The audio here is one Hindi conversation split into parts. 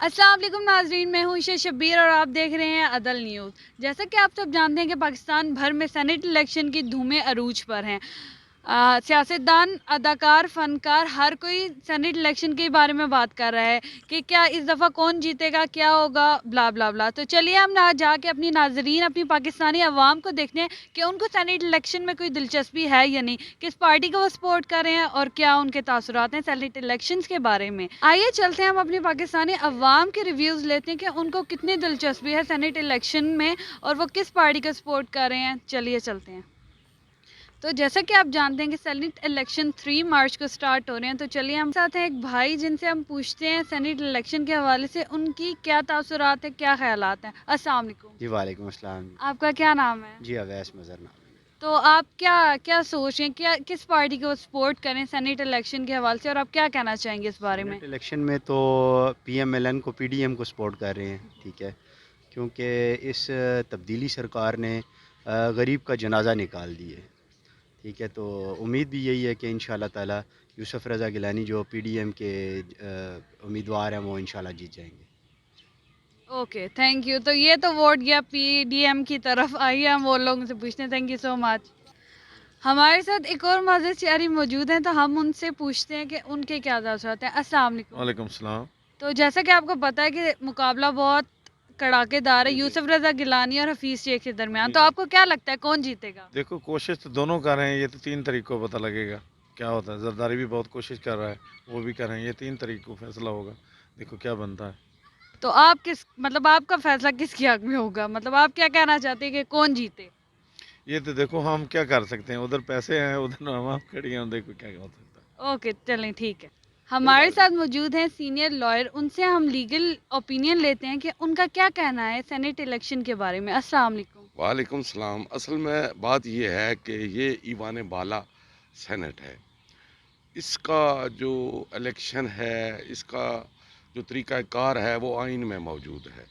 अस्सलाम वालेकुम नाजरीन, मैं हूं ईशा शब्बीर और आप देख रहे हैं अदल न्यूज़। जैसा कि आप सब जानते हैं कि पाकिस्तान भर में सेनेट इलेक्शन की धूमें अरूज पर हैं। सियासतदान, अदाकार, फ़नकार हर कोई सेनेट इलेक्शन के बारे में बात कर रहा है कि क्या इस दफ़ा कौन जीतेगा, क्या होगा, ब्ला ब्ला ब्ला। तो चलिए हम ना जाके अपनी नाजरीन, अपनी पाकिस्तानी अवाम को देखते हैं कि उनको सेनेट इलेक्शन में कोई दिलचस्पी है या नहीं, किस पार्टी को वो सपोर्ट कर रहे हैं और क्या उनके तासुरात हैं सेनेट इलेक्शंस के बारे में। आइए चलते हैं, हम अपनी पाकिस्तानी अवाम के रिव्यूज़ लेते हैं कि उनको कितनी दिलचस्पी है सेनेट इलेक्शन में और वो किस पार्टी को सपोर्ट कर रहे हैं। चलिए चलते हैं। तो जैसा कि आप जानते हैं कि सेनेट इलेक्शन 3 मार्च को स्टार्ट हो रहे हैं, तो चलिए हम साथ हैं एक भाई जिनसे हम पूछते हैं सेनेट इलेक्शन के हवाले से उनकी क्या तासुरात है, क्या ख्यालात हैं। अस्सलाम वालेकुम। जी वालेकुम अस्सलाम। आपका क्या नाम है? जी अवैस मज़र नाम है। तो आप क्या क्या सोच रहे हैं, क्या किस पार्टी को सपोर्ट करें सेनेट इलेक्शन के हवाले से और आप क्या कहना चाहेंगे इस बारे में? सेनेट इलेक्शन में तो पीएमएलएन को पीडीएम को सपोर्ट कर रहे हैं, ठीक है, क्योंकि इस तब्दीली सरकार ने गरीब का जनाजा निकाल दिए, ठीक है। तो उम्मीद भी यही है कि इंशाल्लाह ताला यूसुफ रज़ा गिलानी जो पीडीएम के उम्मीदवार हैं वो इंशाल्लाह जीत जाएंगे। Okay, thank you. तो ये तो वोट गया पीडीएम की तरफ। आइए हम वो लोगों से पूछते हैं। Thank you so much. हमारे साथ एक और मज़े शहरी मौजूद हैं, तो हम उनसे पूछते हैं कि उनके क्या तासुरात हैं। अस्सलाम वालेकुम। वालेकुम सलाम। तो जैसा कि आपको पता है कि मुकाबला बहुत कड़ाकेदार है जी, जी। यूसुफ रज़ा गिलानी और हफीज़ शेख के दरमियान, जी, तो जी। आपको क्या लगता है कौन जीतेगा? देखो कोशिश तो दोनों कर रहे हैं, ये तो 3 तरीकों पता लगेगा, क्या होता है। ज़रदारी भी बहुत कोशिश कर रहा है, वो भी कर रहे हैं, ये 3 तरीकों फैसला होगा, देखो क्या बनता है। तो आप किस मतलब आपका फैसला किसके हक में होगा? मतलब आप क्या कहना चाहते हैं कि कौन जीते? ये तो देखो हम क्या कर सकते हैं, उधर पैसे हैं, उधर आवाम खड़ी है, देखो क्या हो सकता है। ओके, चलें ठीक है। कोई हमारे बात नहीं। साथ मौजूद हैं सीनियर लॉयर, उनसे हम लीगल ओपिनियन लेते हैं कि उनका क्या कहना है सेनेट इलेक्शन के बारे में। अस्सलाम वालेकुम। वालेकुम सलाम। असल में बात ये है कि ये ईवान बाला सेनेट है। इसका जो इलेक्शन है, इसका जो तरीक़ाकार है वो आइन में मौजूद है।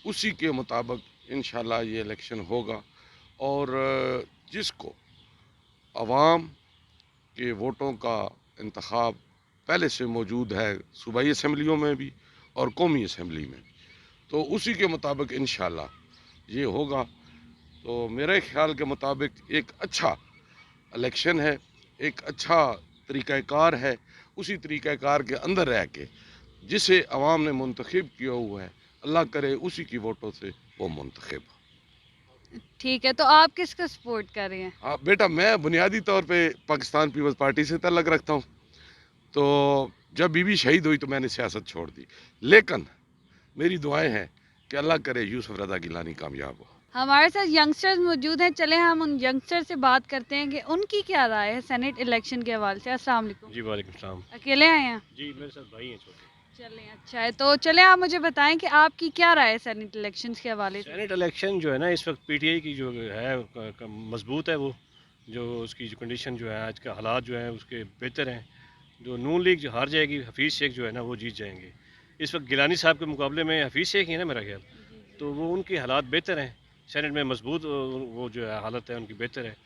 उसी के मुताबिक इंशाल्लाह ये इलेक्शन होगा और जिसको अवाम के वोटों का इंतखाब पहले से मौजूद है सूबाई असम्बलियों में भी और कौमी असम्बली में, तो उसी के मुताबिक इंशाल्लाह ये होगा। तो मेरे ख्याल के मुताबिक एक अच्छा इलेक्शन है, एक अच्छा तरीक़ाकार है। उसी तरीक़ाकार के अंदर रह के जिसे अवाम ने मुंतखब किया हुआ है, अल्लाह करे उसी की वोटों से वो मुंतखब हो। ठीक है, तो आप किसका सपोर्ट कर रहे हैं? हाँ बेटा, मैं बुनियादी तौर पे पाकिस्तान पीपल्स पार्टी से तल्लक रखता हूँ। तो जब बीवी शहीद हुई तो मैंने सियासत छोड़ दी, लेकिन मेरी दुआएं हैं कि अल्लाह करे यूसुफ रज़ा गिलानी कामयाब हो। हमारे साथ यंगस्टर्स मौजूद हैं, चले हम उन यंगस्टर से बात करते हैं कि उनकी क्या राय है सेनेट इलेक्शन के हवाले से। अस्सलाम वालेकुम। जी, वालेकुम सलाम। अकेले आए हैं? जी, मेरे साथ भाई हैं छोटे। चलें, अच्छा है। तो चलें आप मुझे बताएं कि आपकी क्या राय है सेनेट इलेक्शंस के हवाले से? सेनेट इलेक्शन जो है ना इस वक्त पीटीआई की जो है मजबूत है वो, जो उसकी जो कंडीशन जो है आज का हालात जो हैं उसके बेहतर हैं। जो नून लीग जो हार जाएगी, हफीज़ शेख जो है ना वो जीत जाएंगे। इस वक्त गिलानी साहब के मुकाबले में हफीज़ शेख ही है ना मेरा ख्याल, जी जी। तो वो उनके हालात बेहतर हैं। सेनेट में मजबूत वो जो है हालत है उनकी बेहतर है,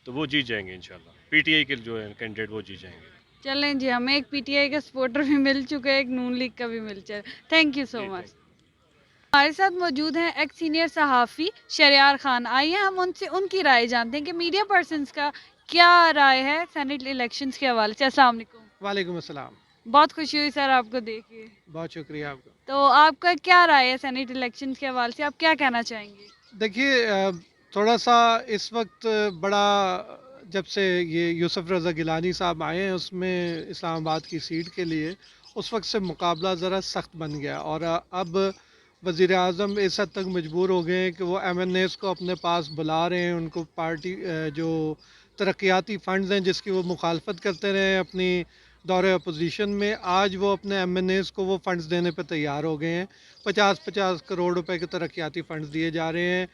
तो वो जीत जाएंगे इंशाल्लाह। पीटीआई के जो है कैंडिडेट वो जीत जाएंगे। चलें जी, हमें एक पीटीआई का सपोर्टर भी मिल चुका है, एक नून लीग का भी मिल चुका है। थैंक यू सो जी, मच। Thank you. हमारे साथ मौजूद हैं एक सीनियर सहाफ़ी शरियार खान। आइए हम उनसे उनकी राय जानते हैं कि मीडिया पर्सन्स का क्या राय है सेनेट इलेक्शंस के हवाले से। अस्सलाम वालेकुम। वालेकुम अस्सलाम। बहुत खुशी हुई सर आपको देख के। बहुत शुक्रिया आपका। तो आपका क्या राय है सेनेट इलेक्शंस के हवाले से, आप क्या कहना चाहेंगे? देखिए थोड़ा-सा इस वक़्त बड़ा जब से ये यूसुफ रज़ा गिलानी साहब आए हैं उसमें इस्लामाबाद की सीट के लिए, उस वक़्त से मुकाबला ज़रा सख्त बन गया और अब वज़ीर-ए-आज़म इस हद तक मजबूर हो गए हैं कि वो एमएनएज़ को अपने पास बुला रहे हैं, उनको पार्टी जो तरक्याती फ़ंड्स हैं जिसकी वो मुखालफत करते रहे हैं अपनी दौरे अपोज़िशन में, आज वो अपने एमएनएज़ को वो फ़ंड्स देने पे तैयार हो गए हैं। 50-50 करोड़ रुपए के तरक्याती फ़ंड्स दिए जा रहे हैं।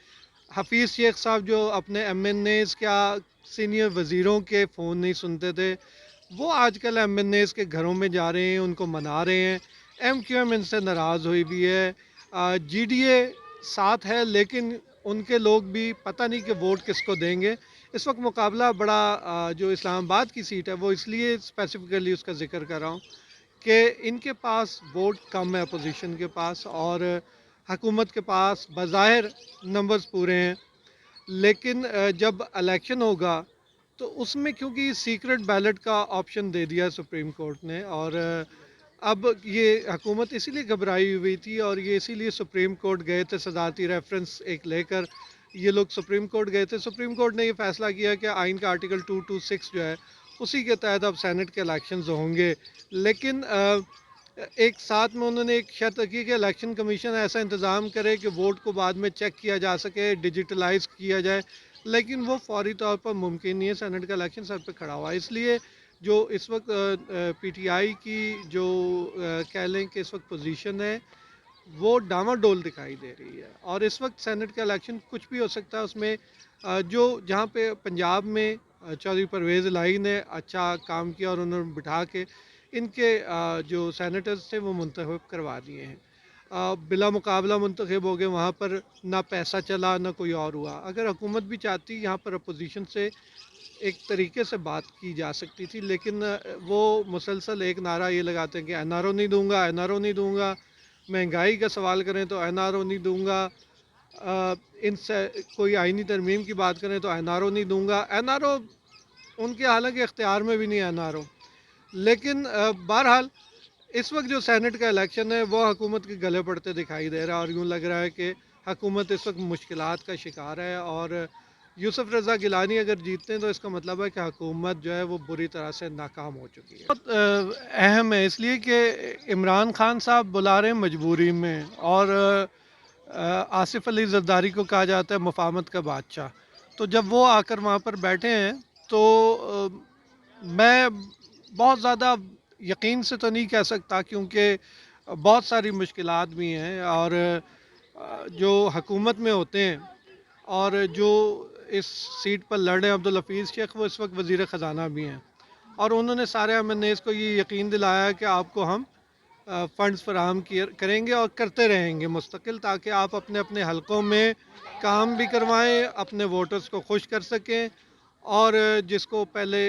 हफीज़ शेख साहब जो अपने एमएनएज़ क्या सीनियर वज़ीरों के फ़ोन नहीं सुनते थे, वो आजकल एमएनएज़ के घरों में जा रहे हैं, उनको मना रहे हैं। एमक्यूएम इनसे नाराज़ हुई भी है। जीडीए साथ है लेकिन उनके लोग भी पता नहीं कि वोट किसको देंगे। इस वक्त मुकाबला बड़ा जो इस्लामाबाद की सीट है वो इसलिए स्पेसिफ़िकली उसका ज़िक्र कर रहा हूँ कि इनके पास वोट कम है अपोजिशन के पास, और हुकूमत के पास बज़ाहिर नंबर्स पूरे हैं, लेकिन जब इलेक्शन होगा तो उसमें क्योंकि सीक्रेट बैलेट का ऑप्शन दे दिया सुप्रीम कोर्ट ने, और अब ये हुकूमत इसीलिए घबराई हुई थी, और ये इसीलिए सुप्रीम कोर्ट गए थे सदारती रेफरेंस एक लेकर। ये लोग सुप्रीम कोर्ट गए थे, सुप्रीम कोर्ट ने ये फैसला किया कि आइन का आर्टिकल 226 जो है उसी के तहत अब सेनेट के इलेक्शंस होंगे। लेकिन एक साथ में उन्होंने एक शर्त रखी कि इलेक्शन कमीशन ऐसा इंतज़ाम करे कि वोट को बाद में चेक किया जा सके, डिजिटलाइज किया जाए, लेकिन वो फौरी तौर पर मुमकिन नहीं है। सेनेट का इलेक्शन सर पे खड़ा हुआ है, इसलिए जो इस वक्त पीटीआई की जो कह लें कि इस वक्त पोजीशन है वो डामाडोल दिखाई दे रही है। और इस वक्त सेनेट का इलेक्शन कुछ भी हो सकता है उसमें। जो जहाँ पे पंजाब में चौधरी परवेज़ इलाही ने अच्छा काम किया और उन्होंने बिठा के इनके जो सेनेटर्स थे वो मुंतखब करवा दिए हैं, बिला मुकाबला मुंतखब हो गए, वहाँ पर ना पैसा चला ना कोई और हुआ। अगर हुकूमत भी चाहती यहाँ पर अपोजिशन से एक तरीके से बात की जा सकती थी, लेकिन वो मुसलसल एक नारा ये लगाते हैं कि एनआरओ नहीं दूंगा, एनआरओ नहीं दूंगा। महंगाई का सवाल करें तो एनआरओ नहीं दूंगा, इनसे कोई आइनी तरमीम की बात करें तो एनआरओ नहीं दूंगा। एनआरओ उनके हालांकि इख्तियार में भी नहीं है एनआरओ, लेकिन बहरहाल इस वक्त जो सेनेट का इलेक्शन है वो हुकूमत के गले पड़ते दिखाई दे रहा है, और यूँ लग रहा है कि हुकूमत इस वक्त मुश्किलात का शिकार है। और यूसुफ रज़ा गिलानी अगर जीतते हैं तो इसका मतलब है कि हुकूमत जो है वो बुरी तरह से नाकाम हो चुकी है। बहुत अहम है इसलिए कि इमरान खान साहब बुला रहे हैं मजबूरी में, और आसिफ अली जरदारी को कहा जाता है मुफाहमत का बादशाह। तो जब वो आकर वहाँ पर बैठे हैं तो मैं बहुत ज़्यादा यकीन से तो नहीं कह सकता, क्योंकि बहुत सारी मुश्किलात भी हैं, और जो हुकूमत में होते हैं और जो इस सीट पर लड़ रहे हैं अब्दुल हफीज़ शेख, वो इस वक्त वज़ीर ख़जाना भी हैं, और उन्होंने सारे एमएनएज़ को ये यकीन दिलाया कि आपको हम फ़ंड्स फराहम करेंगे और करते रहेंगे मुस्तकिल, ताकि आप अपने अपने हलकों में काम भी करवाएं, अपने वोटर्स को खुश कर सकें। और जिसको पहले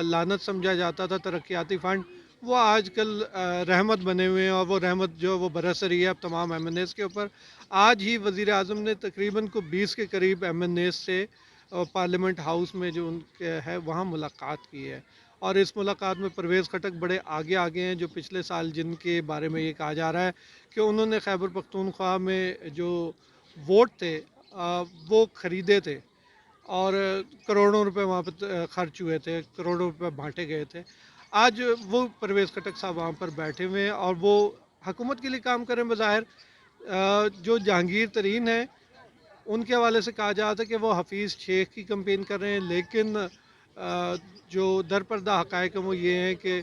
लानत समझा जाता था तरक्याती फ़ंड, वो आजकल रहमत बने हुए हैं, और वो रहमत जो वो बरस रही है अब तमाम एमएनएज़ के ऊपर। आज ही वज़ीर आज़म ने तकरीबन को 20 के करीब एमएनएज़ से पार्लियामेंट हाउस में जो उनके है वहाँ मुलाकात की है, और इस मुलाकात में परवेज़ खटक बड़े आगे आगे हैं, जो पिछले साल जिनके बारे में ये कहा जा रहा है कि उन्होंने खैबर पख्तूनख्वा में जो वोट थे वो ख़रीदे थे, और करोड़ों रुपए वहाँ पर खर्च हुए थे, करोड़ों रुपए बांटे गए थे। आज वो परवेज़ खटक साहब वहाँ पर बैठे हुए हैं और वो हुकूमत के लिए काम करें बज़ाहिर। जो जहांगीर तरीन है उनके हवाले से कहा जाता है कि वो हफीज़ शेख की कंपेन कर रहे हैं, लेकिन जो दरपर्दा हक़ाइक़ हैं वो ये हैं कि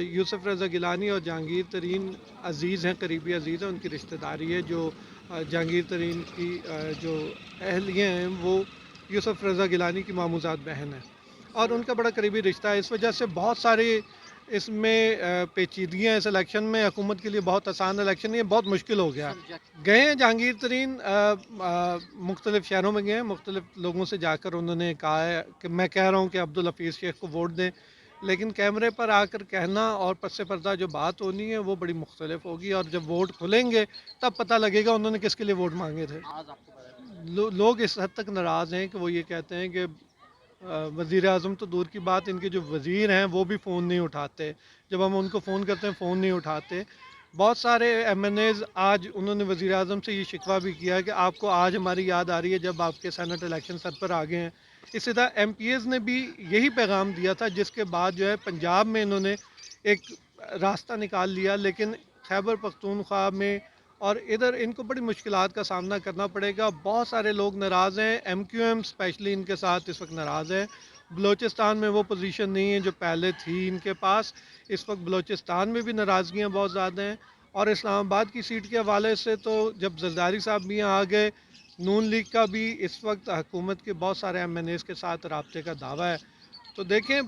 यूसुफ रज़ा गिलानी और जहांगीर तरीन अज़ीज़ हैं, करीबी अज़ीज़ हैं, उनकी रिश्तेदारी है। जो जहांगीर तरीन की जो अहलियाँ हैं वो यूसुफ रज़ा गिलानी की मामूज़ात बहन है, और उनका बड़ा करीबी रिश्ता है। इस वजह से बहुत सारी इसमें पेचीदगियाँ इस इलेक्शन में, हुकूमत के लिए बहुत आसान इलेक्शन नहीं है, बहुत मुश्किल हो गया। गए हैं जहांगीर तरीन मुख्तलिफ़ शहरों में गए हैं, मुख्तलिफ़ लोगों से जाकर उन्होंने कहा है कि मैं कह रहा हूँ कि अब्दुल हफीज़ शेख को वोट दें, लेकिन कैमरे पर आकर कहना और पस्से पर्दा जो बात होनी है वो बड़ी मुख्तलिफ होगी, और जब वोट खुलेंगे तब पता लगेगा उन्होंने किसके लिए वोट मांगे थे। लोग इस हद तक नाराज़ हैं कि वो ये कहते हैं कि वज़ीर आज़म तो दूर की बात, इनके जो वज़ीर हैं वो भी फ़ोन नहीं उठाते, जब हम उनको फ़ोन करते हैं फ़ोन नहीं उठाते। बहुत सारे एमएनएज़ आज उन्होंने वज़ीर आज़म से ये शिकवा भी किया कि आपको आज हमारी याद आ रही है जब आपके सेनेट इलेक्शन सर पर आ गए हैं। इसी तरह एमपीएज़ ने भी यही पैगाम दिया था, जिसके बाद जो है पंजाब में इन्होंने एक रास्ता निकाल लिया, लेकिन खैबर पख्तूनख्वा में और इधर इनको बड़ी मुश्किलात का सामना करना पड़ेगा। बहुत सारे लोग नाराज़ हैं, एमक्यूएम स्पेशली इनके साथ इस वक्त नाराज़ है। बलूचिस्तान में वो पोजीशन नहीं है जो पहले थी इनके पास, इस वक्त बलूचिस्तान में भी नाराज़गियाँ बहुत ज़्यादा हैं। और इस्लामाबाद की सीट के हवाले से तो जब जरदारी साहब भी यहाँ आ गए, नून लीग का भी इस वक्त हुकूमत के बहुत सारे एमएनएज़ के साथ राब्ते का दावा है। तो देखें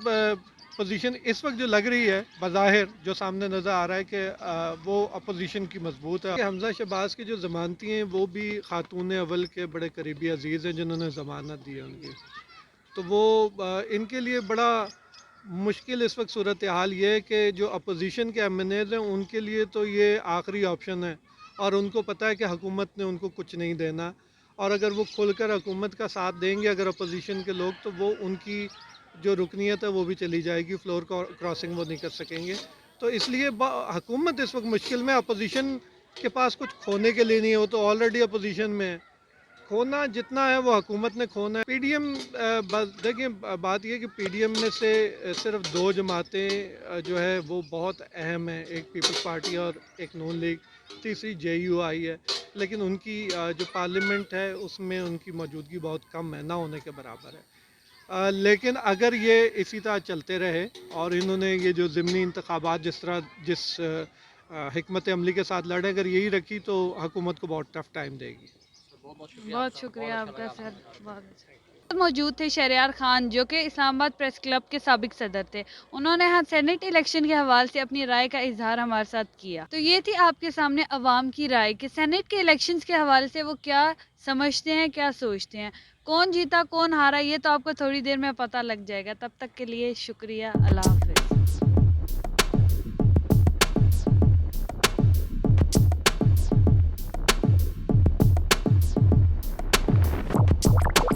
पोजीशन इस वक्त जो लग रही है बज़ाहिर जो सामने नज़र आ रहा है कि वो अपोजिशन की मजबूत है। हमजा शहबाज की जो ज़मानती हैं वो भी खातून अव्वल के बड़े करीबी अजीज़ हैं जिन्होंने ज़मानत दी है उनकी, तो वो इनके लिए बड़ा मुश्किल इस वक्त सूरत हाल ये है कि जो अपोजिशन के एमएनएज हैं उनके लिए तो ये आखिरी ऑप्शन है, और उनको पता है कि हुकूमत ने उनको कुछ नहीं देना, और अगर वो खुलकर हुकूमत का साथ देंगे अगर अपोजिशन के लोग, तो वो उनकी जो रुकनीत है वो भी चली जाएगी, फ्लोर क्रॉसिंग वो नहीं कर सकेंगे। तो इसलिए हुकूमत इस वक्त मुश्किल में, अपोजिशन के पास कुछ खोने के लिए नहीं है, वो तो ऑलरेडी अपोजिशन में है। खोना जितना है वो हुकूमत ने खोना है। पीडीएम देखिए बात यह कि पीडीएम में से सिर्फ दो जमातें जो है वो बहुत अहम है, एक पीपल्स पार्टी और एक नून लीग, तीसरी जेयूआई है, लेकिन उनकी जो पार्लियामेंट है उसमें उनकी मौजूदगी बहुत कम है, ना होने के बराबर है। लेकिन अगर ये इसी तरह चलते रहे और इन्होंने ये जो ज़िमनी इंतखाबात जिस हिकमत अमली के साथ लड़े, अगर यही रखी तो हुकूमत को बहुत टफ टाइम देगी। बहुत शुक्रिया आपका सर, बहुत अच्छा। मौजूद थे शहरयार खान जो कि इस्लामाबाद प्रेस क्लब के साबिक सदर थे। उन्होंने यहाँ सेनेट इलेक्शन के हवाले से अपनी राय का इजहार हमारे साथ किया। तो ये थी आपके सामने अवाम की राय कि सेनेट के इलेक्शंस के हवाले से वो क्या समझते हैं, क्या सोचते हैं, कौन जीता कौन हारा, ये तो आपको थोड़ी देर में पता लग जाएगा। तब तक के लिए शुक्रिया, अल्लाह हाफिज़।